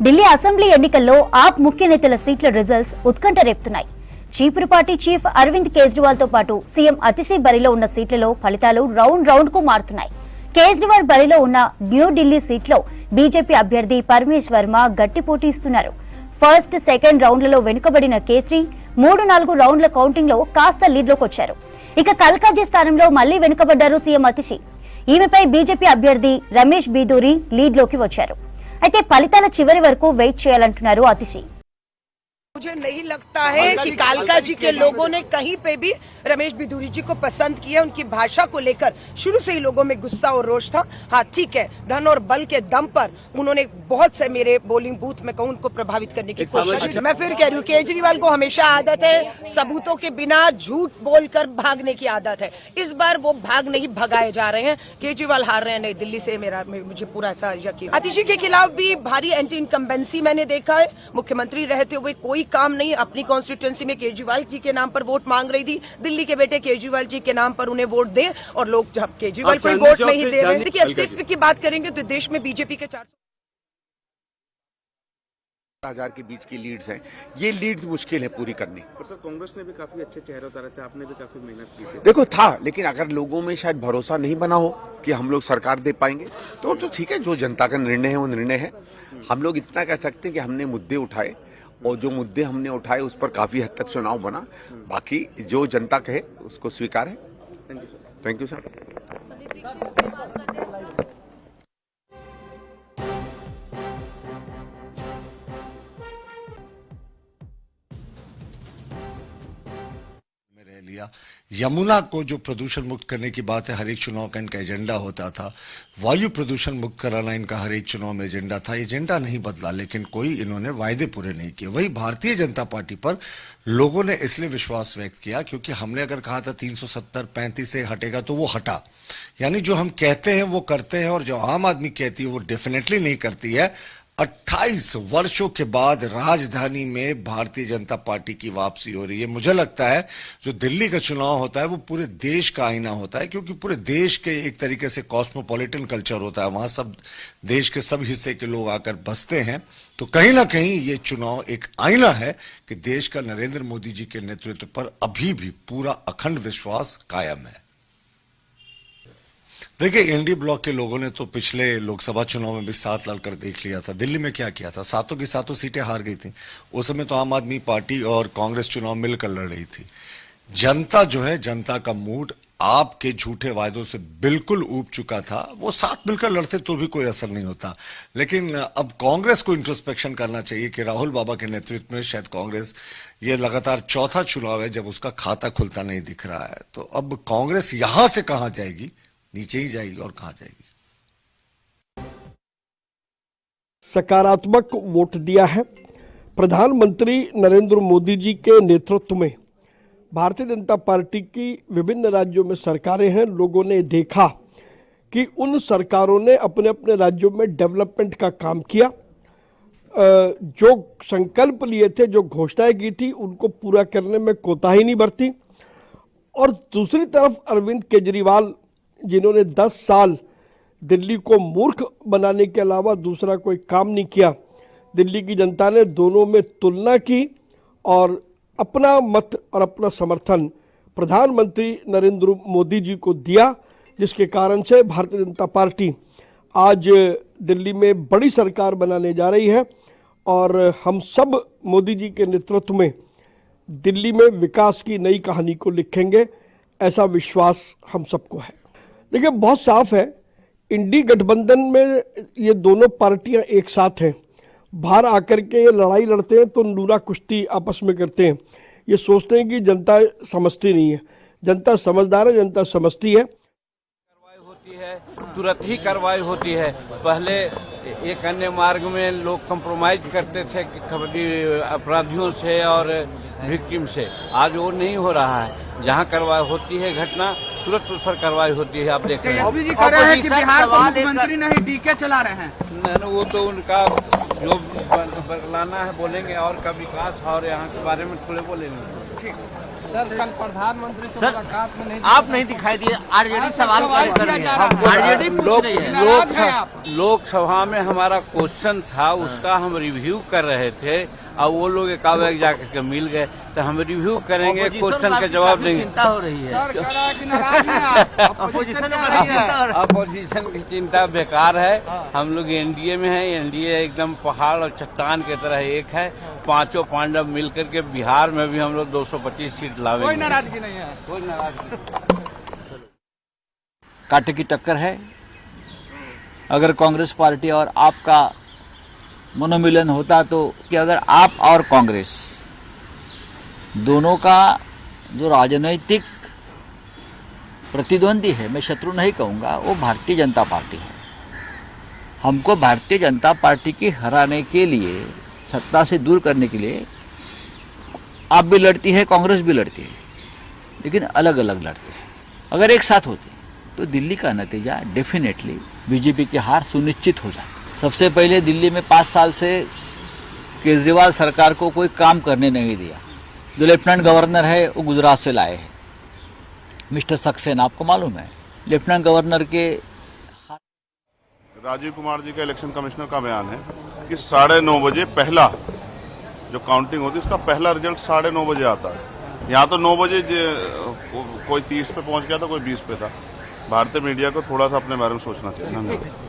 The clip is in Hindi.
ఢిల్లీ అసెంబ్లీ ఎన్నికల్లో ఆప్ ముఖ్య నేతల సీట్ల రిజల్ట్స్ ఉత్కంఠ రేపుతున్నాయి. చీపురు చీఫ్ అరవింద్ కేజ్రీవాల్ తో పాటు సీఎం అతిశీ బరిలో ఉన్న సీట్లలో ఫలితాలు రౌండ్ కు మారుతున్నాయి. కేజ్రీవాల్ బరిలో ఉన్న న్యూఢిల్లీ సీట్లో బీజేపీ అభ్యర్థి పరమేశ్ వర్మ గట్టి పోటీ ఇస్తున్నారు. ఫస్ట్, సెకండ్ రౌండ్లలో వెనుకబడిన కేసరి 3-4 రౌండ్ల కౌంటింగ్ లో కాస్త లీడ్లోకి వచ్చారు. ఇక కల్కాజీ స్థానంలో మళ్లీ వెనుకబడ్డారు సీఎం అతిశీ. ఈమెపై బీజేపీ అభ్యర్థి రమేష్ బీదూరి లీడ్లోకి వచ్చారు. అయితే ఫలితాల చివరి వరకు వెయిట్ చేయాలంటున్నారు అతిశీ. मुझे नहीं लगता है कि कालका जी के लोगों ने कहीं पे भी रमेश बिधूरी जी को पसंद किया। उनकी भाषा को लेकर शुरू से ही लोगों में गुस्सा और रोष था। हाँ ठीक है, धन और बल के दम पर उन्होंने बहुत से मेरे बोलिंग बूथ में कहूं उनको प्रभावित करने की कोशिश की। मैं फिर कह रही हूँ, केजरीवाल को हमेशा आदत है सबूतों के बिना झूठ बोलकर भागने की आदत है। इस बार वो भाग नहीं भगाए जा रहे हैं। केजरीवाल हार रहे हैं नई दिल्ली से, मुझे पूरा ऐसा यकीन। अतिशी के खिलाफ भी भारी एंटी इनकम्बेंसी मैंने देखा है। मुख्यमंत्री रहते हुए कोई काम नहीं। अपनी कॉन्स्टिट्यूएंसी में केजरीवाल जी के नाम पर वोट मांग रही थी, दिल्ली के बेटे केजरीवाल जी के नाम पर उन्हें वोट दे, और लोग जब केजरीवाल को वोट नहीं दे रहे हैं। देखिए, अस्तित्व की बात करेंगे तो देश में बीजेपी के 4,000 के बीच की लीड्स हैं। ये लीड्स मुश्किल है पूरी करनी। सर, कांग्रेस ने भी काफी अच्छे चेहरे उतारे थे, आपने भी काफी मेहनत की थी। देखो था, लेकिन अगर लोगों में शायद भरोसा नहीं बना हो कि हम लोग सरकार दे पाएंगे तो ठीक है, जो जनता का निर्णय है वो निर्णय है। हम लोग इतना कह सकते हैं कि हमने मुद्दे उठाए और जो मुद्दे हमने उठाए उस पर काफी हद तक चुनाव बना। बाकी जो जनता कहे उसको स्वीकार है। Thank you sir. लिया यमुना को जो प्रदूषण मुक्त करने की बात है, हर एक चुनाव का इनका एजेंडा होता था। वायु प्रदूषण मुक्त कराना इनका हर एक चुनाव में एजेंडा था। एजेंडा नहीं बदला, लेकिन कोई इन्होंने वायदे पूरे नहीं किए। वही भारतीय जनता पार्टी पर लोगों ने इसलिए विश्वास व्यक्त किया क्योंकि हमने अगर कहा था 370-35 से हटेगा तो वो हटा। यानी जो हम कहते हैं वो करते हैं, और जो आम आदमी कहती है वो डेफिनेटली नहीं करती है। 28 वर्षों के बाद राजधानी में भारतीय जनता पार्टी की वापसी हो रही है। मुझे लगता है जो दिल्ली का चुनाव होता है वो पूरे देश का आईना होता है, क्योंकि पूरे देश के एक तरीके से कॉस्मोपॉलिटन कल्चर होता है। वहां सब देश के सब हिस्से के लोग आकर बसते हैं। तो कहीं ना कहीं ये चुनाव एक आईना है कि देश का नरेंद्र मोदी जी के नेतृत्व पर अभी भी पूरा अखंड विश्वास कायम है। देखिए, एनडीए ब्लॉक के लोगों ने तो पिछले लोकसभा चुनाव में भी 7 लड़कर देख लिया था। दिल्ली में क्या किया था, 7 की 7 सीटें हार गई थी। उस समय तो आम आदमी पार्टी और कांग्रेस चुनाव मिलकर लड़ रही थी। जनता जो है, जनता का मूड आपके झूठे वायदों से बिल्कुल ऊब चुका था। वो साथ मिलकर लड़ते तो भी कोई असर नहीं होता। लेकिन अब कांग्रेस को इंट्रोस्पेक्शन करना चाहिए कि राहुल बाबा के नेतृत्व में शायद कांग्रेस ये लगातार चौथा चुनाव है जब उसका खाता खुलता नहीं दिख रहा है। तो अब कांग्रेस यहां से कहां जाएगी, नीचे ही जाएगी और कहां जाएगी। सकारात्मक वोट दिया है। प्रधानमंत्री नरेंद्र मोदी जी के नेतृत्व में भारतीय जनता पार्टी की विभिन्न राज्यों में सरकारें हैं। लोगों ने देखा कि उन सरकारों ने अपने अपने राज्यों में डेवलपमेंट का काम किया। जो संकल्प लिए थे, जो घोषणाएं की थी, उनको पूरा करने में कोताही नहीं बरती। और दूसरी तरफ अरविंद केजरीवाल, जिन्होंने 10 साल दिल्ली को मूर्ख बनाने के अलावा दूसरा कोई काम नहीं किया, दिल्ली की जनता ने दोनों में तुलना की और अपना मत और अपना समर्थन प्रधानमंत्री नरेंद्र मोदी जी को दिया, जिसके कारण से भारतीय जनता पार्टी आज दिल्ली में बड़ी सरकार बनाने जा रही है। और हम सब मोदी जी के नेतृत्व में दिल्ली में विकास की नई कहानी को लिखेंगे, ऐसा विश्वास हम सबको है। देखिए, बहुत साफ है, इंडी गठबंधन में ये दोनों पार्टियां एक साथ हैं। बाहर आकर के ये लड़ाई लड़ते हैं तो नूरा कुश्ती आपस में करते हैं। ये सोचते हैं कि जनता समझती नहीं है। जनता समझदार है, जनता समझती है। कार्रवाई होती है, तुरंत ही कार्रवाई होती है। पहले एक अन्य मार्ग में लोग कंप्रोमाइज करते थे कि अपराधियों से और विक्टिम से। आज वो नहीं हो रहा है। जहाँ कार्रवाई होती है घटना, तुरंत उस पर कार्रवाई होती है। आप देख रहे हैं जी कह रहे हैं कि बिहार को मुख्यमंत्री नहीं डीके चला रहे हैं। वो तो उनका जो बदलाना है बोलेंगे, और का विकास और यहाँ के बारे में थोड़े बोलेंगे। ठीक। सर कल प्रधानमंत्री से सर, मुलाकात में नहीं आप नहीं दिखाई दिए। आरजेडी सवाल कर रही है, आरजेडी पूछ रही है। लोकसभा में हमारा क्वेश्चन था, उसका हम रिव्यू कर रहे थे और वो लोग एक आवेग जाकर के मिल गए, तो हम रिव्यू करेंगे, क्वेश्चन का जवाब देंगे। चिंता हो रही है, अपोजिशन की चिंता बेकार है। हम लोग एनडीए में हैं, एनडीए एकदम पहाड़ और चट्टान की तरह एक है। पांचों पांडव मिलकर के बिहार में भी हम लोग 225 सीट लावेंगे। कोई नाराजगी नहीं है, कोई नाराजगी। कांटे की टक्कर है। अगर कांग्रेस पार्टी और आपका मनोमिलन होता तो कि अगर आप और कांग्रेस दोनों का जो राजनीतिक प्रतिद्वंदी है, मैं शत्रु नहीं कहूंगा, वो भारतीय जनता पार्टी है। हमको भारतीय जनता पार्टी की हराने के लिए, सत्ता से दूर करने के लिए आप भी लड़ती है, कांग्रेस भी लड़ती है, लेकिन अलग अलग लड़ते हैं। अगर एक साथ होते तो दिल्ली का नतीजा डेफिनेटली बीजेपी की हार सुनिश्चित हो जाती। सबसे पहले दिल्ली में 5 साल से केजरीवाल सरकार को कोई काम करने नहीं दिया। जो लेफ्टिनेंट गवर्नर है वो गुजरात से लाए हैं, मिस्टर सक्सेना, आपको मालूम है। लेफ्टिनेंट गवर्नर के राजीव कुमार जी का इलेक्शन कमिश्नर का बयान है कि 9:30 बजे पहला जो काउंटिंग होती है उसका पहला रिजल्ट 9:30 बजे आता है। यहाँ तो 9 बजे कोई 30 पे पहुंच गया था, कोई 20 पे था। भारतीय मीडिया को थोड़ा सा अपने बारे में सोचना चाहिए। धन्यवाद।